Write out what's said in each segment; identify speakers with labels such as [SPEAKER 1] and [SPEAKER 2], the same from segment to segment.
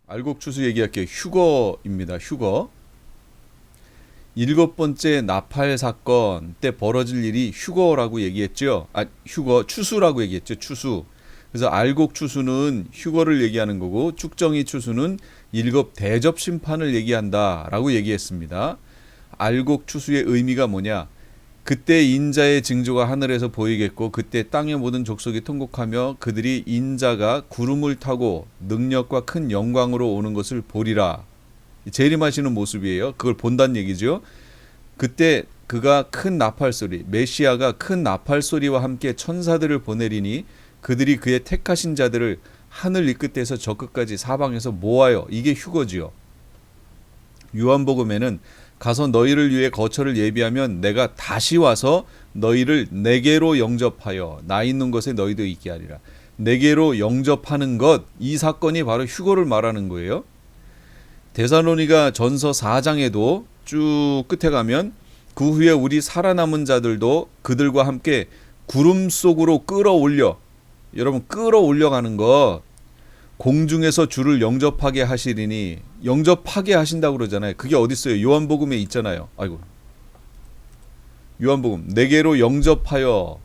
[SPEAKER 1] 알곡추수 얘기할게요. 휴거입니다. 휴거. 7번째 나팔 사건 때 벌어질 일이 휴거라고 얘기했죠. 휴거, 추수라고 얘기했죠. 추수. 그래서 알곡추수는 휴거를 얘기하는 거고 쭉정이 추수는 7대접 심판을 얘기한다라고 얘기했습니다. 알곡추수의 의미가 뭐냐? 그때 인자의 징조가 하늘에서 보이겠고 그때 땅의 모든 족속이 통곡하며 그들이 인자가 구름을 타고 능력과 큰 영광으로 오는 것을 보리라. 재림하시는 모습이에요. 그걸 본다는 얘기죠. 그때 그가 큰 나팔 소리, 메시아가 큰 나팔 소리와 함께 천사들을 보내리니 그들이 그의 택하신 자들을 하늘 이 끝에서 저 끝까지 사방에서 모아요. 이게 휴거지요. 요한복음에는 가서 너희를 위해 거처를 예비하면 내가 다시 와서 너희를 내게로 영접하여 나 있는 곳에 너희도 있게 하리라. 내게로 영접하는 것, 이 사건이 바로 휴거를 말하는 거예요. 데살로니가 전서 4장에도 쭉 끝에 가면 그 후에 우리 살아남은 자들도 그들과 함께 구름 속으로 끌어올려, 여러분 끌어올려가는 거, 공중에서 주를 영접하게 하시리니, 영접하게 하신다고 그러잖아요. 그게 어디 있어요? 요한복음에 있잖아요. 아이고, 요한복음 내게로 영접하여,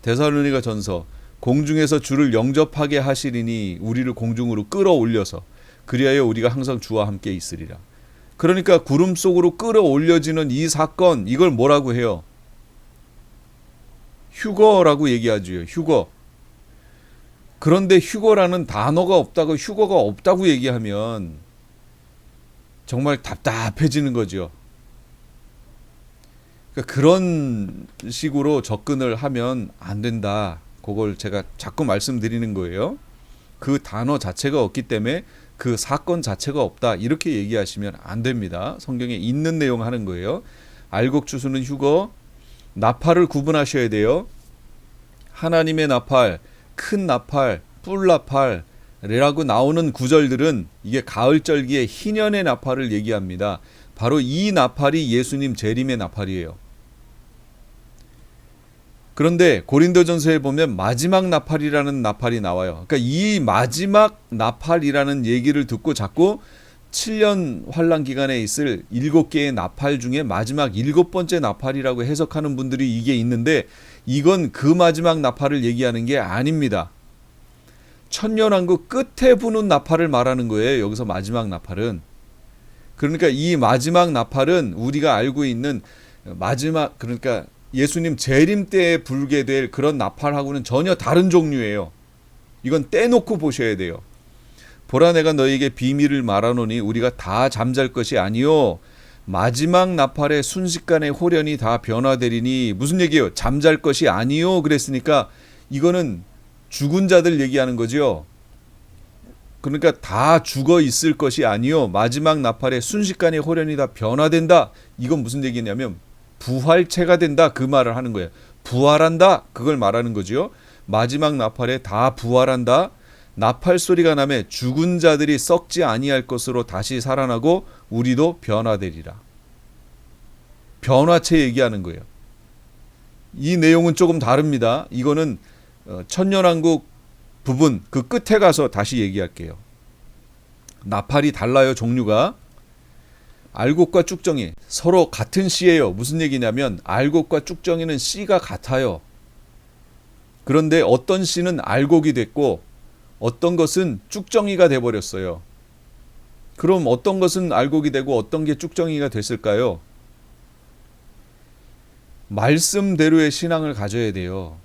[SPEAKER 1] 데살로니가 전서 공중에서 주를 영접하게 하시리니 우리를 공중으로 끌어올려서 그리하여 우리가 항상 주와 함께 있으리라. 그러니까 구름 속으로 끌어올려지는 이 사건, 이걸 뭐라고 해요? 휴거라고 얘기하죠. 휴거. 그런데 휴거라는 단어가 없다고, 휴거가 없다고 얘기하면 정말 답답해지는 거죠. 그러니까 그런 식으로 접근을 하면 안 된다. 그걸 제가 자꾸 말씀드리는 거예요. 그 단어 자체가 없기 때문에 그 사건 자체가 없다. 이렇게 얘기하시면 안 됩니다. 성경에 있는 내용 하는 거예요. 알곡추수는 휴거, 나팔을 구분하셔야 돼요. 하나님의 나팔, 큰 나팔, 뿔나팔이라고 나오는 구절들은 이게 가을절기에 희년의 나팔을 얘기합니다. 바로 이 나팔이 예수님 재림의 나팔이에요. 그런데 고린도전서에 보면 마지막 나팔이라는 나팔이 나와요. 그러니까 이 마지막 나팔이라는 얘기를 듣고 자꾸 7년 환란 기간에 있을 7개의 나팔 중에 마지막 7번째 나팔이라고 해석하는 분들이 이게 있는데, 이건 그 마지막 나팔을 얘기하는 게 아닙니다. 천년왕국 끝에 부는 나팔을 말하는 거예요. 여기서 마지막 나팔은. 그러니까 이 마지막 나팔은 우리가 알고 있는 마지막, 그러니까 예수님 재림 때에 불게 될 그런 나팔하고는 전혀 다른 종류예요. 이건 떼놓고 보셔야 돼요. 보라, 내가 너희에게 비밀을 말하노니 우리가 다 잠잘 것이 아니요 마지막 나팔의 순식간에 호련히 다 변화되리니. 무슨 얘기예요? 잠잘 것이 아니요 그랬으니까 이거는 죽은 자들 얘기하는 거죠. 그러니까 다 죽어 있을 것이 아니요 마지막 나팔의 순식간에 호련히 다 변화된다. 이건 무슨 얘기냐면 부활체가 된다, 그 말을 하는 거예요. 부활한다, 그걸 말하는 거죠. 마지막 나팔에 다 부활한다. 나팔 소리가 나매 죽은 자들이 썩지 아니할 것으로 다시 살아나고 우리도 변화되리라. 변화체 얘기하는 거예요. 이 내용은 조금 다릅니다. 이거는 천년왕국 부분 그 끝에 가서 다시 얘기할게요. 나팔이 달라요, 종류가. 알곡과 쭉정이 서로 같은 씨예요. 무슨 얘기냐면 알곡과 쭉정이는 씨가 같아요. 그런데 어떤 씨는 알곡이 됐고 어떤 것은 쭉정이가 돼버렸어요. 그럼 어떤 것은 알곡이 되고 어떤 게 쭉정이가 됐을까요? 말씀대로의 신앙을 가져야 돼요.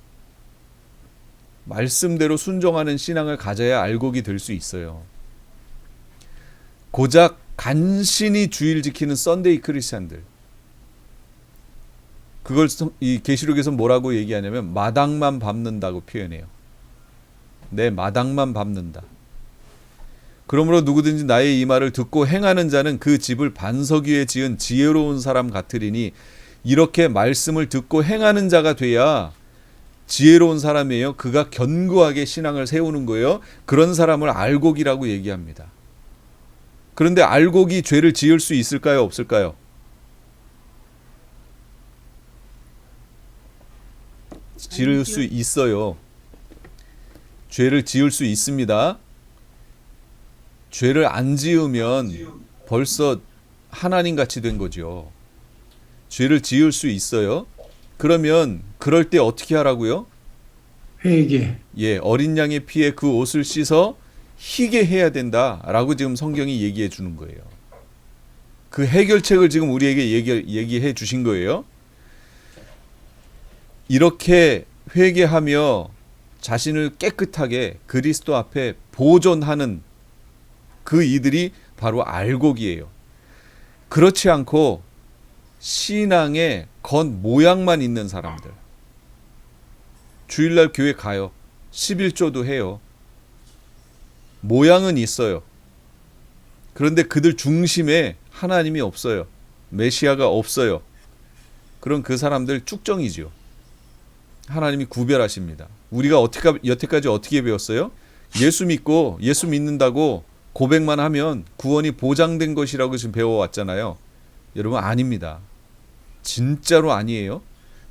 [SPEAKER 1] 말씀대로 순종하는 신앙을 가져야 알곡이 될 수 있어요. 고작 간신히 주일 지키는 썬데이 크리스찬들, 그걸 이 계시록에서 뭐라고 얘기하냐면 마당만 밟는다고 표현해요. 내 마당만 밟는다. 그러므로 누구든지 나의 이 말을 듣고 행하는 자는 그 집을 반석 위에 지은 지혜로운 사람 같으리니. 이렇게 말씀을 듣고 행하는 자가 돼야 지혜로운 사람이에요. 그가 견고하게 신앙을 세우는 거예요. 그런 사람을 알곡이라고 얘기합니다. 그런데 알곡이 죄를 지을 수 있을까요? 없을까요? 지을 수 있어요. 죄를 지을 수 있습니다. 죄를 안 지으면 벌써 하나님 같이 된 거죠. 죄를 지을 수 있어요. 그러면 그럴 때 어떻게 하라고요?
[SPEAKER 2] 회개.
[SPEAKER 1] 예, 어린 양의 피에 그 옷을 씻어 희게 해야 된다라고 지금 성경이 얘기해 주는 거예요. 그 해결책을 지금 우리에게 얘기해 주신 거예요. 이렇게 회개하며 자신을 깨끗하게 그리스도 앞에 보존하는 그 이들이 바로 알곡이에요. 그렇지 않고 신앙의 겉 모양만 있는 사람들. 주일날 교회 가요. 11조도 해요. 모양은 있어요. 그런데 그들 중심에 하나님이 없어요. 메시아가 없어요. 그럼 그 사람들 쭉정이죠. 하나님이 구별하십니다. 우리가 여태까지 어떻게 배웠어요? 예수 믿고 예수 믿는다고 고백만 하면 구원이 보장된 것이라고 지금 배워왔잖아요. 여러분 아닙니다. 진짜로 아니에요.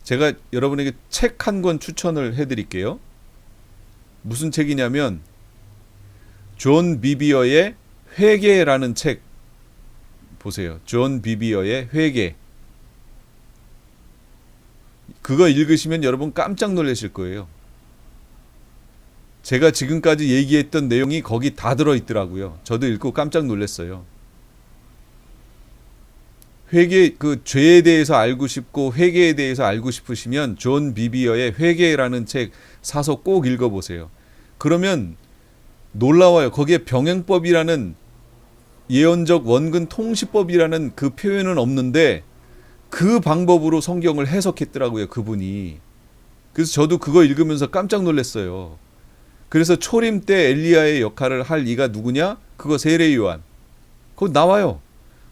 [SPEAKER 1] 제가 여러분에게 책 한 권 추천을 해드릴게요. 무슨 책이냐면 존 비비어의 회개라는 책 보세요. 존 비비어의 회개. 그거 읽으시면 여러분 깜짝 놀라실 거예요. 제가 지금까지 얘기했던 내용이 거기 다 들어있더라고요. 저도 읽고 깜짝 놀랐어요. 회개, 그 죄에 대해서 알고 싶고 회개에 대해서 알고 싶으시면 존 비비어의 회개라는 책 사서 꼭 읽어보세요. 그러면 놀라워요. 거기에 병행법이라는 예언적 원근 통시법이라는 그 표현은 없는데 그 방법으로 성경을 해석했더라고요. 그분이. 그래서 저도 그거 읽으면서 깜짝 놀랐어요. 그래서 초림 때 엘리야의 역할을 할 이가 누구냐? 그거 세례 요한. 그거 나와요.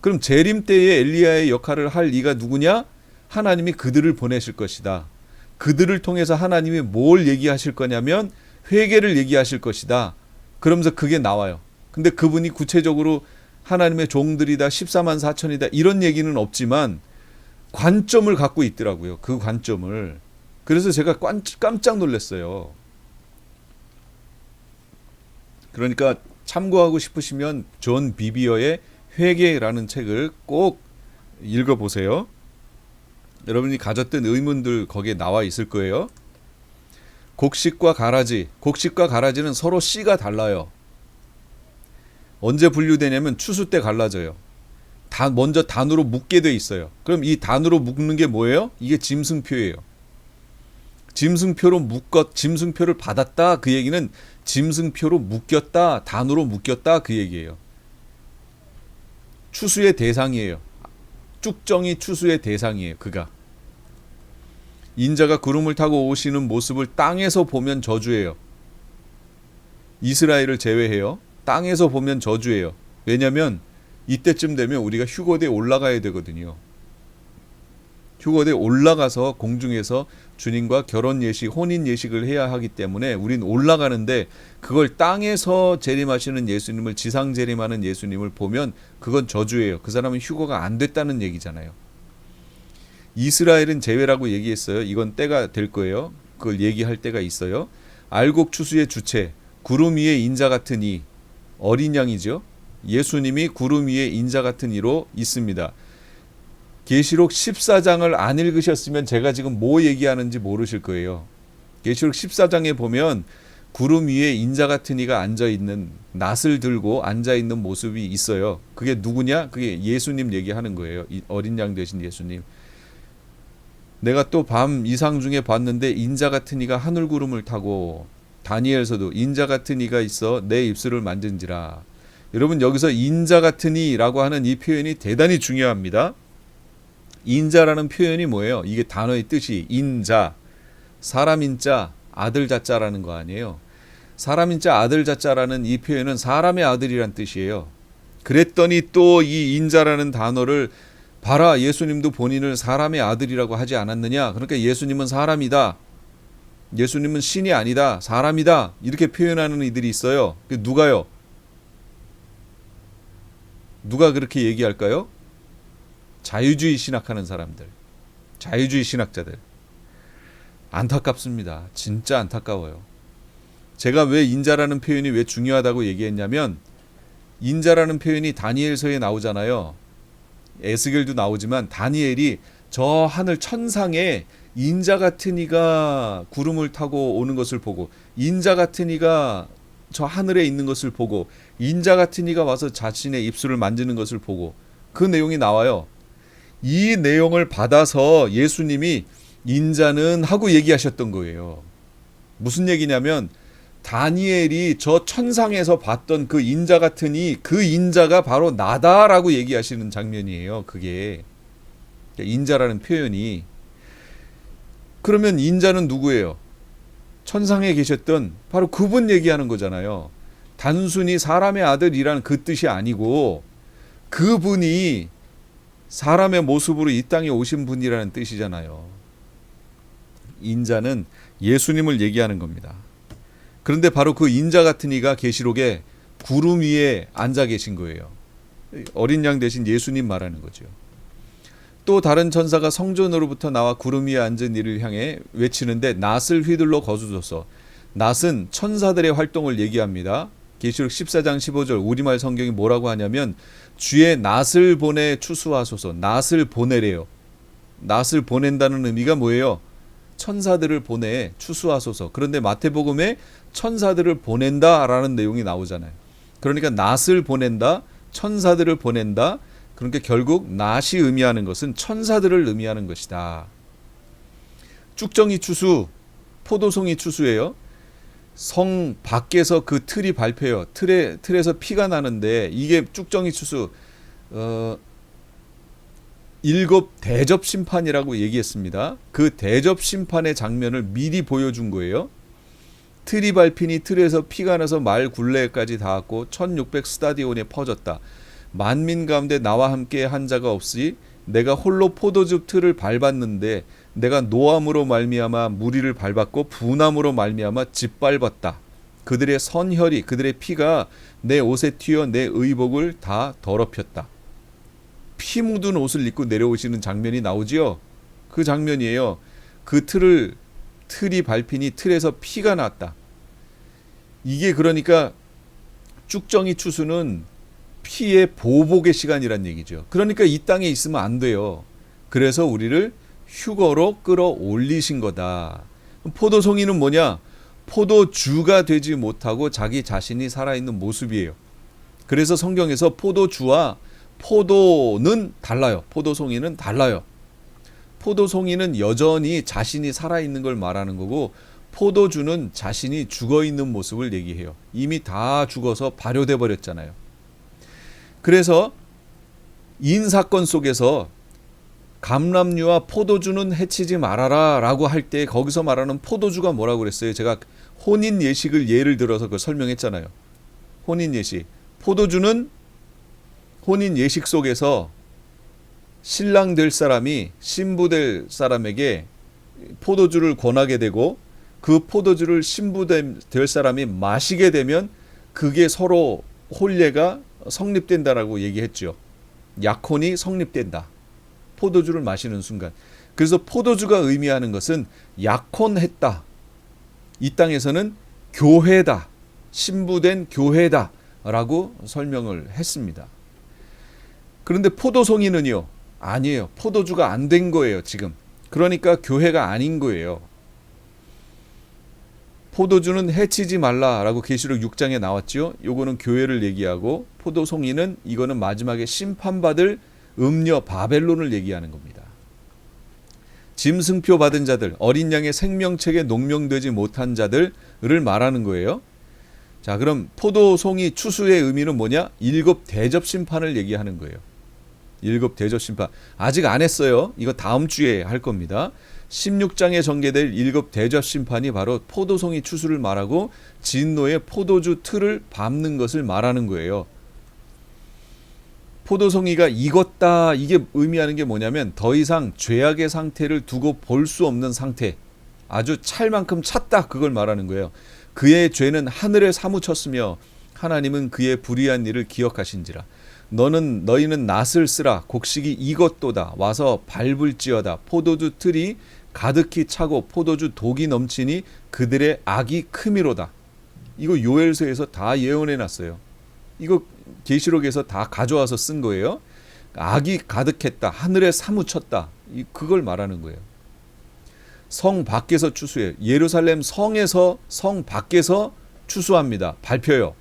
[SPEAKER 1] 그럼 재림 때의 엘리야의 역할을 할 이가 누구냐? 하나님이 그들을 보내실 것이다. 그들을 통해서 하나님이 뭘 얘기하실 거냐면 회개를 얘기하실 것이다. 그러면서 그게 나와요. 근데 그분이 구체적으로 하나님의 종들이다, 14만 4천이다 이런 얘기는 없지만 관점을 갖고 있더라고요. 그 관점을. 그래서 제가 깜짝 놀랐어요. 그러니까 참고하고 싶으시면 존 비비어의 회개라는 책을 꼭 읽어보세요. 여러분이 가졌던 의문들 거기에 나와 있을 거예요. 곡식과 가라지. 곡식과 가라지는 서로 씨가 달라요. 언제 분류되냐면 추수 때 갈라져요. 먼저 단으로 묶게 돼 있어요. 그럼 이 단으로 묶는 게 뭐예요? 이게 짐승표예요. 짐승표를 받았다. 그 얘기는 짐승표로 묶였다. 단으로 묶였다. 그 얘기예요. 추수의 대상이에요. 쭉정이 추수의 대상이에요. 그가. 인자가 구름을 타고 오시는 모습을 땅에서 보면 저주예요. 이스라엘을 제외해요. 땅에서 보면 저주예요. 왜냐하면 이때쯤 되면 우리가 휴거대에 올라가야 되거든요. 휴거대에 올라가서 공중에서 주님과 결혼 예식, 혼인 예식을 해야 하기 때문에 우린 올라가는데 그걸 땅에서 재림하시는 예수님을 지상 재림하는 예수님을 보면 그건 저주예요. 그 사람은 휴거가 안 됐다는 얘기잖아요. 이스라엘은 제외라고 얘기했어요. 이건 때가 될 거예요. 그걸 얘기할 때가 있어요. 알곡 추수의 주체, 구름 위에 인자 같은 이, 어린 양이죠. 예수님이 구름 위에 인자 같은 이로 있습니다. 계시록 14장을 안 읽으셨으면 제가 지금 뭐 얘기하는지 모르실 거예요. 계시록 14장에 보면 구름 위에 인자 같은 이가 앉아있는, 낫을 들고 앉아있는 모습이 있어요. 그게 누구냐? 그게 예수님 얘기하는 거예요. 어린 양 되신 예수님. 내가 또 밤 이상 중에 봤는데 인자 같은 이가 하늘 구름을 타고, 다니엘서도 인자 같은 이가 있어 내 입술을 만진지라. 여러분 여기서 인자 같은 이라고 하는 이 표현이 대단히 중요합니다. 인자라는 표현이 뭐예요? 이게 단어의 뜻이 인자, 사람 인자, 아들 자자라는 거 아니에요. 사람 인자, 아들 자자라는 이 표현은 사람의 아들이란 뜻이에요. 그랬더니 또 이 인자라는 단어를 봐라, 예수님도 본인을 사람의 아들이라고 하지 않았느냐? 그러니까 예수님은 사람이다. 예수님은 신이 아니다. 사람이다. 이렇게 표현하는 이들이 있어요. 누가요? 누가 그렇게 얘기할까요? 자유주의 신학하는 사람들. 자유주의 신학자들. 안타깝습니다. 진짜 안타까워요. 제가 왜 인자라는 표현이 왜 중요하다고 얘기했냐면 인자라는 표현이 다니엘서에 나오잖아요. 에스겔도 나오지만 다니엘이 저 하늘 천상에 인자 같은 이가 구름을 타고 오는 것을 보고, 인자 같은 이가 저 하늘에 있는 것을 보고, 인자 같은 이가 와서 자신의 입술을 만지는 것을 보고, 그 내용이 나와요. 이 내용을 받아서 예수님이 인자는 하고 얘기하셨던 거예요. 무슨 얘기냐면 다니엘이 저 천상에서 봤던 그 인자 같으니 그 인자가 바로 나다라고 얘기하시는 장면이에요. 그게 인자라는 표현이. 그러면 인자는 누구예요? 천상에 계셨던 바로 그분 얘기하는 거잖아요. 단순히 사람의 아들이란 그 뜻이 아니고 그분이 사람의 모습으로 이 땅에 오신 분이라는 뜻이잖아요. 인자는 예수님을 얘기하는 겁니다. 그런데 바로 그 인자 같은 이가 계시록에 구름 위에 앉아 계신 거예요. 어린 양 대신 예수님 말하는 거죠. 또 다른 천사가 성전으로부터 나와 구름 위에 앉은 이를 향해 외치는데 낫을 휘둘러 거두소서. 낫은 천사들의 활동을 얘기합니다. 계시록 14장 15절 우리말 성경이 뭐라고 하냐면 주의 낫을 보내 추수하소서. 낫을 보내래요. 낫을 보낸다는 의미가 뭐예요? 천사들을 보내 추수하소서. 그런데 마태복음에 천사들을 보낸다라는 내용이 나오잖아요. 그러니까 낫을 보낸다, 천사들을 보낸다. 그러니까 결국 낫이 의미하는 것은 천사들을 의미하는 것이다. 쭉정이 추수, 포도송이 추수예요. 성 밖에서 그 틀이 밟혀요. 틀에서 피가 나는데 이게 쭉정이 추수. 일곱 대접 심판이라고 얘기했습니다. 그 대접 심판의 장면을 미리 보여준 거예요. 틀이 밟히니 틀에서 피가 나서 말 굴레까지 닿았고 1600 스타디온에 퍼졌다. 만민 가운데 나와 함께 한 자가 없이 내가 홀로 포도즙 틀을 밟았는데 내가 노함으로 말미암아 무리를 밟았고 분함으로 말미암아 짓밟았다. 그들의 선혈이 그들의 피가 내 옷에 튀어 내 의복을 다 더럽혔다. 피 묻은 옷을 입고 내려오시는 장면이 나오지요. 그 장면이에요. 그 틀이 밟히니 틀에서 피가 났다. 이게 그러니까 쭉정이 추수는 피의 보복의 시간이란 얘기죠. 그러니까 이 땅에 있으면 안 돼요. 그래서 우리를 휴거로 끌어올리신 거다. 포도송이는 뭐냐? 포도주가 되지 못하고 자기 자신이 살아있는 모습이에요. 그래서 성경에서 포도주와 포도는 달라요. 포도송이는 달라요. 포도송이는 여전히 자신이 살아있는 걸 말하는 거고 포도주는 자신이 죽어있는 모습을 얘기해요. 이미 다 죽어서 발효돼 버렸잖아요. 그래서 인사건 속에서 감람류와 포도주는 해치지 말아라 라고 할 때 거기서 말하는 포도주가 뭐라고 그랬어요? 제가 혼인 예식을 예를 들어서 그걸 설명했잖아요. 혼인 예식. 포도주는 혼인 예식 속에서 신랑 될 사람이 신부 될 사람에게 포도주를 권하게 되고 그 포도주를 신부 될 사람이 마시게 되면 그게 서로 혼례가 성립된다라고 얘기했죠. 약혼이 성립된다. 포도주를 마시는 순간. 그래서 포도주가 의미하는 것은 약혼했다. 이 땅에서는 교회다. 신부된 교회다. 라고 설명을 했습니다. 그런데 포도송이는요? 아니에요. 포도주가 안 된 거예요, 지금. 그러니까 교회가 아닌 거예요. 포도주는 해치지 말라라고 계시록 6장에 나왔죠. 요거는 교회를 얘기하고 포도송이는 이거는 마지막에 심판받을 음녀 바벨론을 얘기하는 겁니다. 짐승표 받은 자들, 어린 양의 생명책에 농명되지 못한 자들을 말하는 거예요. 자, 그럼 포도송이 추수의 의미는 뭐냐? 7 대접 심판을 얘기하는 거예요. 7 대접 심판. 아직 안 했어요. 이거 다음 주에 할 겁니다. 16장에 전개될 7 대접 심판이 바로 포도송이 추수를 말하고 진노의 포도주 틀을 밟는 것을 말하는 거예요. 포도송이가 익었다. 이게 의미하는 게 뭐냐면 더 이상 죄악의 상태를 두고 볼 수 없는 상태. 아주 찰 만큼 찼다. 그걸 말하는 거예요. 그의 죄는 하늘에 사무쳤으며 하나님은 그의 불의한 일을 기억하신지라. 너희는 낫을 쓰라. 곡식이 익었도다. 와서 밟을지어다. 포도주 틀이 가득히 차고 포도주 독이 넘치니 그들의 악이 크미로다. 이거 요엘서에서 다 예언해 놨어요. 이거 계시록에서 다 가져와서 쓴 거예요. 악이 가득했다. 하늘에 사무쳤다. 그걸 말하는 거예요. 성 밖에서 추수해요. 예루살렘 성에서 성 밖에서 추수합니다. 발표요.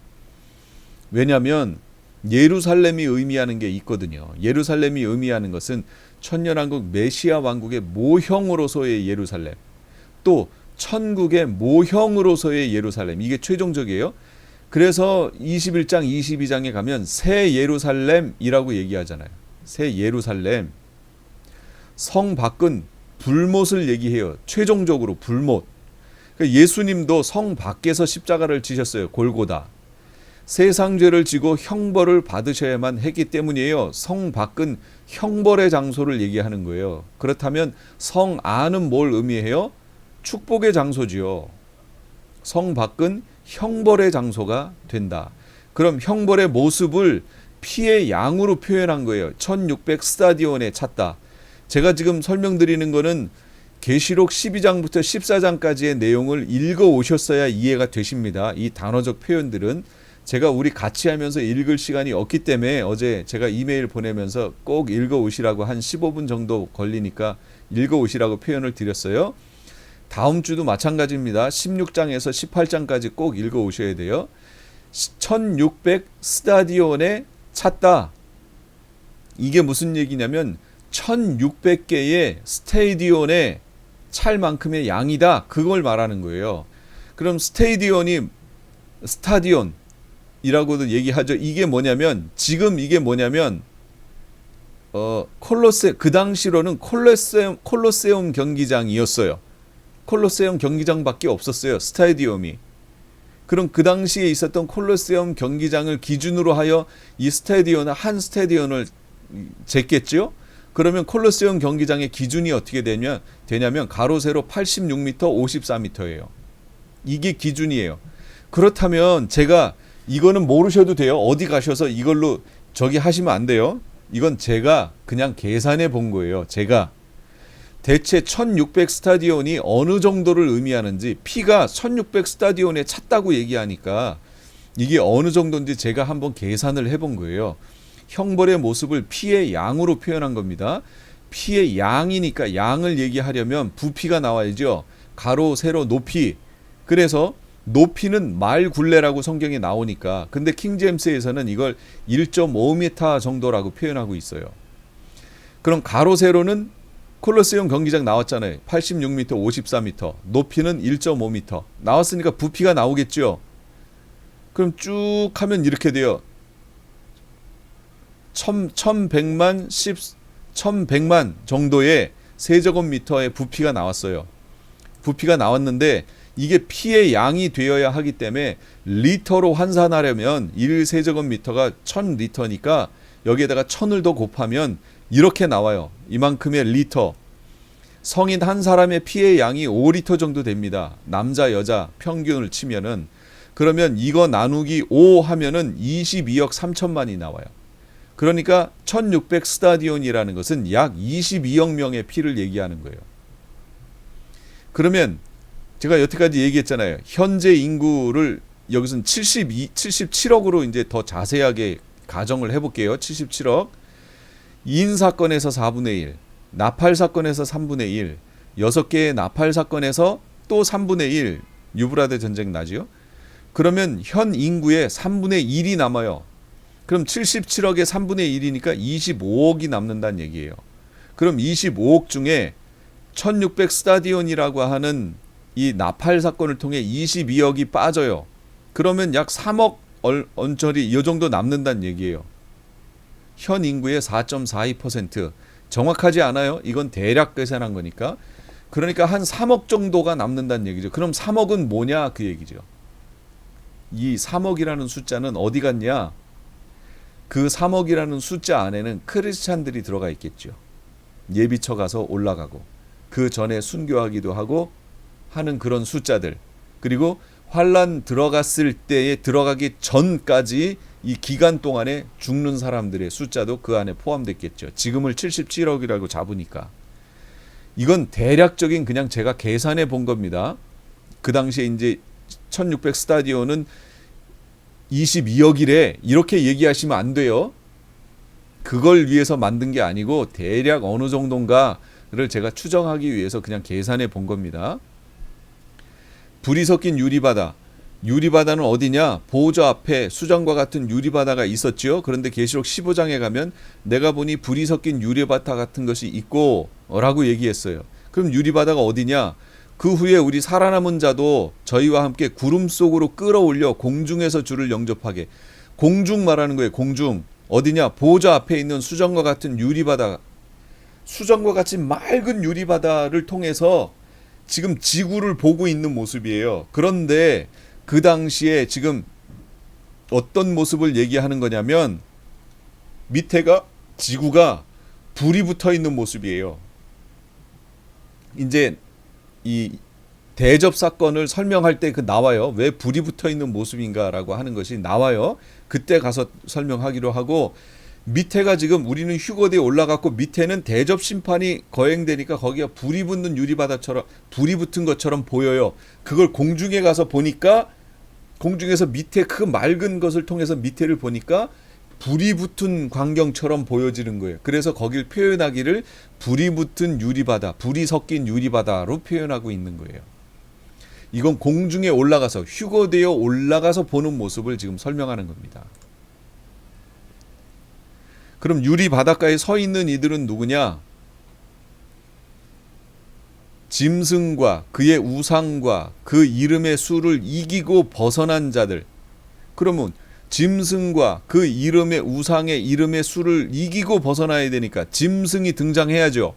[SPEAKER 1] 왜냐하면 예루살렘이 의미하는 게 있거든요. 예루살렘이 의미하는 것은 천년왕국 메시아 왕국의 모형으로서의 예루살렘, 또 천국의 모형으로서의 예루살렘, 이게 최종적이에요. 그래서 21장 22장에 가면 새 예루살렘이라고 얘기하잖아요. 새 예루살렘. 성 밖은 불못을 얘기해요. 최종적으로 불못. 그러니까 예수님도 성 밖에서 십자가를 지셨어요. 골고다. 세상 죄를 지고 형벌을 받으셔야만 했기 때문이에요. 성 밖은 형벌의 장소를 얘기하는 거예요. 그렇다면 성 안은 뭘 의미해요? 축복의 장소지요. 성 밖은 형벌의 장소가 된다. 그럼 형벌의 모습을 피의 양으로 표현한 거예요. 1600 스타디온에 찼다. 제가 지금 설명드리는 거는 계시록 12장부터 14장까지의 내용을 읽어 오셨어야 이해가 되십니다. 이 단어적 표현들은 제가 우리 같이 하면서 읽을 시간이 없기 때문에 어제 제가 이메일 보내면서 꼭 읽어 오시라고, 한 15분 정도 걸리니까 읽어 오시라고 표현을 드렸어요. 다음 주도 마찬가지입니다. 16장에서 18장까지 꼭 읽어 오셔야 돼요. 1600 스타디온에 찼다. 이게 무슨 얘기냐면 1600개의 스테디온에 찰 만큼의 양이다. 그걸 말하는 거예요. 그럼 스테디온이 스타디온이라고도 얘기하죠. 이게 뭐냐면, 지금 이게 뭐냐면 그 당시로는 콜로세움 경기장이었어요. 콜로세움 경기장밖에 없었어요. 스타디움이. 그럼 그 당시에 있었던 콜로세움 경기장을 기준으로 하여 이 스타디온을, 한 스타디온을 쟀겠죠. 그러면 콜로세움 경기장의 기준이 어떻게 되냐면 가로 세로 86m, 54m예요. 이게 기준이에요. 그렇다면 제가 이거는 모르셔도 돼요. 어디 가셔서 이걸로 저기 하시면 안 돼요. 이건 제가 그냥 계산해 본 거예요. 제가 대체 1600 스타디온이 어느 정도를 의미하는지, 피가 1600 스타디온에 찼다고 얘기하니까 이게 어느 정도인지 제가 한번 계산을 해본 거예요. 형벌의 모습을 피의 양으로 표현한 겁니다. 피의 양이니까 양을 얘기하려면 부피가 나와야죠. 가로, 세로, 높이. 그래서 높이는 말 굴레라고 성경에 나오니까, 근데 킹제임스에서는 이걸 1.5m 정도라고 표현하고 있어요. 그럼 가로, 세로는 콜로세움 경기장 나왔잖아요. 86m, 54m. 높이는 1.5m. 나왔으니까 부피가 나오겠죠. 그럼 쭉 하면 이렇게 돼요. 1100만 정도의 세제곱미터의 부피가 나왔어요. 부피가 나왔는데 이게 피의 양이 되어야 하기 때문에 리터로 환산하려면 1세제곱미터가 1000리터니까 여기에다가 1000을 더 곱하면 이렇게 나와요. 이만큼의 리터. 성인 한 사람의 피의 양이 5리터 정도 됩니다. 남자 여자 평균을 치면은. 그러면 이거 나누기 5 하면은 22억 3천만이 나와요. 그러니까 1600 스타디온이라는 것은 약 22억 명의 피를 얘기하는 거예요. 그러면 제가 여태까지 얘기했잖아요. 현재 인구를 여기서는 77억으로 이제 더 자세하게 가정을 해볼게요. 77억. 이인 사건에서 4분의 1, 나팔 사건에서 3분의 1, 6개의 나팔 사건에서 또 3분의 1, 유브라데 전쟁 나지요. 그러면 현 인구의 3분의 1이 남아요. 그럼 77억의 3분의 1이니까 25억이 남는다는 얘기예요. 그럼 25억 중에 1600 스타디온이라고 하는 이 나팔 사건을 통해 22억이 빠져요. 그러면 약 3억 언저리 이 정도 남는다는 얘기예요. 현 인구의 4.42%. 정확하지 않아요. 이건 대략 계산한 거니까. 그러니까 한 3억 정도가 남는다는 얘기죠. 그럼 3억은 뭐냐 그 얘기죠. 이 3억이라는 숫자는 어디 갔냐? 그 3억이라는 숫자 안에는 크리스찬들이 들어가 있겠죠. 예비처 가서 올라가고 그 전에 순교하기도 하고 하는 그런 숫자들, 그리고 환란 들어갔을 때에 들어가기 전까지 이 기간 동안에 죽는 사람들의 숫자도 그 안에 포함됐겠죠. 지금을 77억이라고 잡으니까. 이건 대략적인 그냥 제가 계산해 본 겁니다. 그 당시에 이제 1600 스타디온은 22억이래 이렇게 얘기하시면 안 돼요. 그걸 위해서 만든 게 아니고 대략 어느 정도인가를 제가 추정하기 위해서 그냥 계산해 본 겁니다. 불이 섞인 유리바다. 유리바다는 어디냐? 보호저 앞에 수정과 같은 유리바다가 있었지요. 그런데 계시록 15장에 가면 내가 보니 불이 섞인 유리바다 같은 것이 있고 라고 얘기했어요. 그럼 유리바다가 어디냐? 그 후에 우리 살아남은 자도 저희와 함께 구름 속으로 끌어올려 공중에서 주를 영접하게. 공중 말하는 거예요. 공중. 어디냐? 보호저 앞에 있는 수정과 같은 유리바다. 수정과 같이 맑은 유리바다를 통해서 지금 지구를 보고 있는 모습이에요. 그런데 그 당시에 지금 어떤 모습을 얘기하는 거냐면 밑에가 지구가 불이 붙어 있는 모습이에요. 이제 이 대접 사건을 설명할 때 그 나와요. 왜 불이 붙어 있는 모습인가라고 하는 것이 나와요. 그때 가서 설명하기로 하고 밑에가 지금 우리는 휴거대에 올라갔고 밑에는 대접 심판이 거행되니까 거기가 불이 붙는 유리바다처럼 불이 붙은 것처럼 보여요. 그걸 공중에 가서 보니까 공중에서 밑에 그 맑은 것을 통해서 밑에를 보니까 불이 붙은 광경처럼 보여지는 거예요. 그래서 거길 표현하기를 불이 붙은 유리바다, 불이 섞인 유리바다로 표현하고 있는 거예요. 이건 공중에 올라가서 휴거되어 올라가서 보는 모습을 지금 설명하는 겁니다. 그럼 유리 바닷가에 서 있는 이들은 누구냐? 짐승과 그의 우상과 그 이름의 수를 이기고 벗어난 자들. 그러면 짐승과 그 이름의 우상의 이름의 수를 이기고 벗어나야 되니까 짐승이 등장해야죠.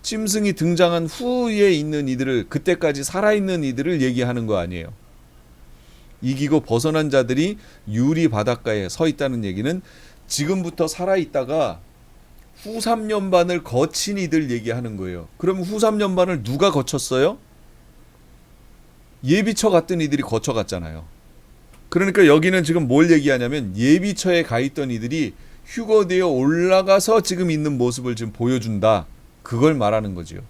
[SPEAKER 1] 짐승이 등장한 후에 있는 이들을, 그때까지 살아있는 이들을 얘기하는 거 아니에요. 이기고 벗어난 자들이 유리 바닷가에 서 있다는 얘기는 지금부터 살아있다가 후 3년반을 거친 이들 얘기하는 거예요. 그럼 후 3년반을 누가 거쳤어요? 예비처 갔던 이들이 거쳐갔잖아요. 그러니까 여기는 지금 뭘 얘기하냐면 예비처에 가 있던 이들이 휴거되어 올라가서 지금 있는 모습을 지금 보여준다. 그걸 말하는 거지요.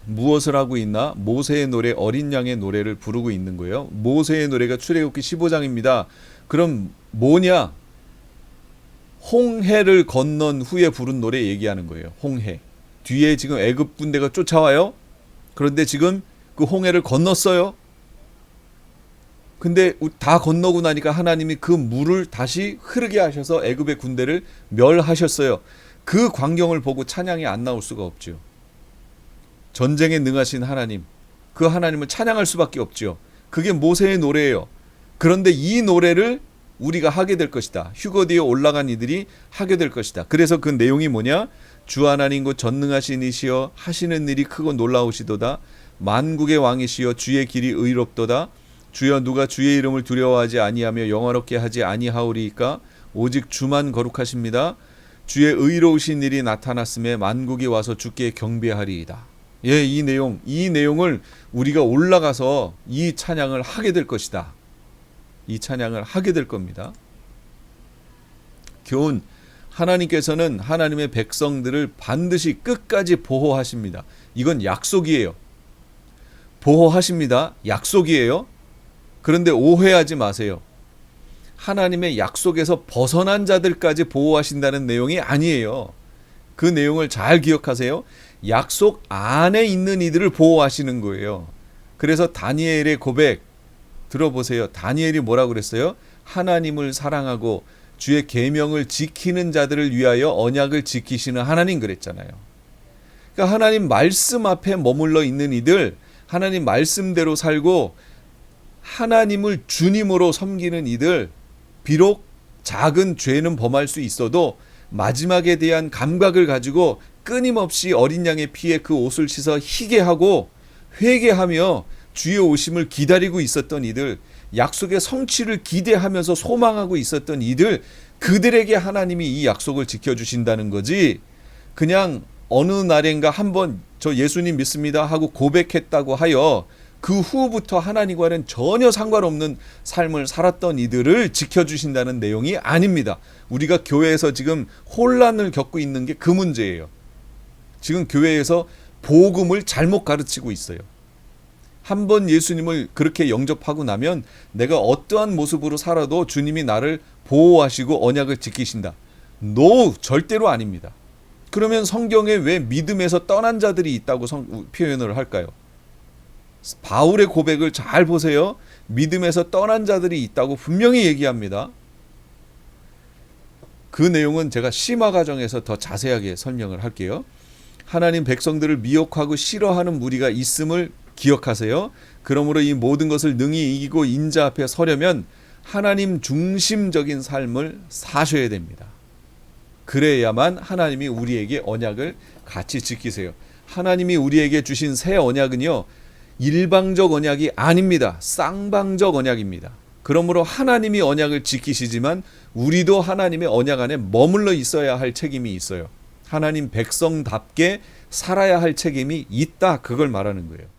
[SPEAKER 1] 무엇을 하고 있나? 모세의 노래, 어린 양의 노래를 부르고 있는 거예요. 모세의 노래가 출애굽기 15장입니다. 그럼 뭐냐? 홍해를 건넌 후에 부른 노래 얘기하는 거예요. 홍해. 뒤에 지금 애굽 군대가 쫓아와요. 그런데 지금 그 홍해를 건넜어요. 근데 다 건너고 나니까 하나님이 그 물을 다시 흐르게 하셔서 애굽의 군대를 멸하셨어요. 그 광경을 보고 찬양이 안 나올 수가 없죠. 전쟁에 능하신 하나님, 그 하나님을 찬양할 수밖에 없죠. 그게 모세의 노래예요. 그런데 이 노래를 우리가 하게 될 것이다. 휴거되어 올라간 이들이 하게 될 것이다. 그래서 그 내용이 뭐냐? 주 하나님 곧 전능하신 이시여 하시는 일이 크고 놀라우시도다. 만국의 왕이시여 주의 길이 의롭도다. 주여 누가 주의 이름을 두려워하지 아니하며 영화롭게 하지 아니하오리이까? 오직 주만 거룩하십니다. 주의 의로우신 일이 나타났음에 만국이 와서 주께 경배하리이다. 예, 이 내용을 우리가 올라가서 이 찬양을 하게 될 것이다. 이 찬양을 하게 될 겁니다. 교훈, 하나님께서는 하나님의 백성들을 반드시 끝까지 보호하십니다. 이건 약속이에요. 보호하십니다. 약속이에요. 그런데 오해하지 마세요. 하나님의 약속에서 벗어난 자들까지 보호하신다는 내용이 아니에요. 그 내용을 잘 기억하세요. 약속 안에 있는 이들을 보호하시는 거예요. 그래서 다니엘의 고백 들어보세요. 다니엘이 뭐라고 그랬어요? 하나님을 사랑하고 주의 계명을 지키는 자들을 위하여 언약을 지키시는 하나님 그랬잖아요. 그러니까 하나님 말씀 앞에 머물러 있는 이들, 하나님 말씀대로 살고 하나님을 주님으로 섬기는 이들, 비록 작은 죄는 범할 수 있어도 마지막에 대한 감각을 가지고 끊임없이 어린 양의 피에 그 옷을 씻어 희게 하고 회개하며 주의 오심을 기다리고 있었던 이들, 약속의 성취를 기대하면서 소망하고 있었던 이들, 그들에게 하나님이 이 약속을 지켜주신다는 거지, 그냥 어느 날인가 한번 저 예수님 믿습니다 하고 고백했다고 하여 그 후부터 하나님과는 전혀 상관없는 삶을 살았던 이들을 지켜주신다는 내용이 아닙니다. 우리가 교회에서 지금 혼란을 겪고 있는 게 그 문제예요. 지금 교회에서 복음을 잘못 가르치고 있어요. 한 번 예수님을 그렇게 영접하고 나면 내가 어떠한 모습으로 살아도 주님이 나를 보호하시고 언약을 지키신다. No, 절대로 아닙니다. 그러면 성경에 왜 믿음에서 떠난 자들이 있다고 표현을 할까요? 바울의 고백을 잘 보세요. 믿음에서 떠난 자들이 있다고 분명히 얘기합니다. 그 내용은 제가 심화 과정에서 더 자세하게 설명을 할게요. 하나님 백성들을 미혹하고 싫어하는 무리가 있음을 기억하세요. 그러므로 이 모든 것을 능히 이기고 인자 앞에 서려면 하나님 중심적인 삶을 사셔야 됩니다. 그래야만 하나님이 우리에게 언약을 같이 지키세요. 하나님이 우리에게 주신 새 언약은요, 일방적 언약이 아닙니다. 쌍방적 언약입니다. 그러므로 하나님이 언약을 지키시지만 우리도 하나님의 언약 안에 머물러 있어야 할 책임이 있어요. 하나님 백성답게 살아야 할 책임이 있다. 그걸 말하는 거예요.